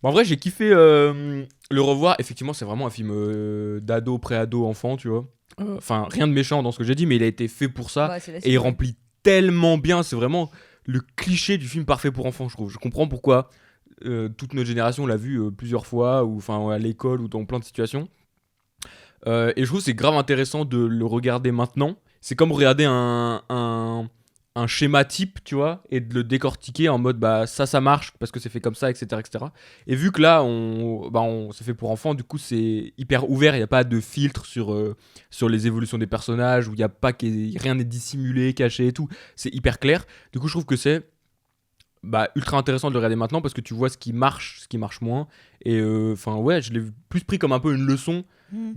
En vrai, j'ai kiffé le revoir. Effectivement, c'est vraiment un film d'ado, pré-ado, enfant, tu vois. Enfin, rien de méchant dans ce que j'ai dit, mais il a été fait pour ça Bah, c'est la et il cible, ouais. remplit tellement bien. C'est vraiment le cliché du film parfait pour enfants, je trouve. Je comprends pourquoi toute notre génération l'a vu plusieurs fois, ou enfin à l'école ou dans plein de situations. Et je trouve que c'est grave intéressant de le regarder maintenant. C'est comme regarder un schéma type, tu vois, et de le décortiquer en mode bah ça marche parce que c'est fait comme ça, etc. etc. Et vu que là, c'est fait pour enfants, du coup c'est hyper ouvert, il n'y a pas de filtre sur les évolutions des personnages, où il y a pas rien n'est dissimulé, caché et tout. C'est hyper clair. Du coup, je trouve que c'est ultra intéressant de le regarder maintenant parce que tu vois ce qui marche moins. Et enfin, ouais, je l'ai plus pris comme un peu une leçon Mhm.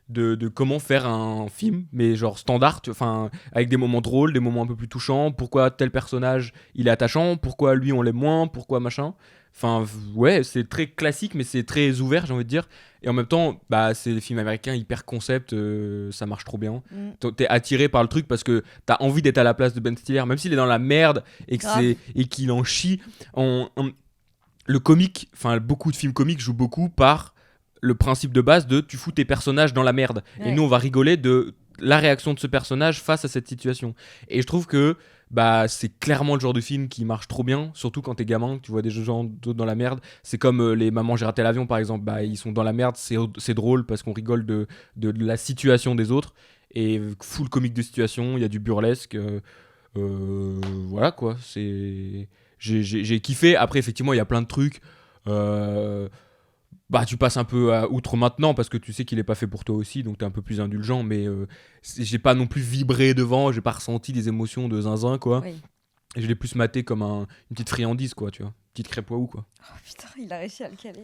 de, de comment faire un film, mais genre standard, enfin, avec des moments drôles, des moments un peu plus touchants. Pourquoi tel personnage il est attachant, pourquoi lui on l'aime moins, pourquoi machin. Enfin, ouais, c'est très classique, mais c'est très ouvert, j'ai envie de dire. Et en même temps, bah, c'est des films américains hyper concept, ça marche trop bien. Mhm. T'es attiré par le truc parce que t'as envie d'être à la place de Ben Stiller, même s'il est dans la merde Grave. et qu'il en chie. Le comique, enfin beaucoup de films comiques jouent beaucoup par le principe de base de tu fous tes personnages dans la merde. Et nous Ouais. on va rigoler de la réaction de ce personnage face à cette situation. Et je trouve que bah c'est clairement le genre de film qui marche trop bien, surtout quand t'es gamin, que tu vois des gens d'autres dans la merde. C'est comme les Mamans j'ai raté l'avion par exemple, bah ils sont dans la merde, c'est drôle parce qu'on rigole de la situation des autres. Et full comique de situation, il y a du burlesque. Voilà quoi, j'ai kiffé. Après, effectivement, il y a plein de trucs. Euh, Bah, tu passes un peu outre maintenant parce que tu sais qu'il est pas fait pour toi aussi, donc t'es un peu plus indulgent. Mais j'ai pas non plus vibré devant, j'ai pas ressenti des émotions de zinzin quoi. Oui. Et je l'ai plus maté comme une petite friandise quoi, tu vois, petite crêpe ou quoi. Oh putain, il a réussi à le caler.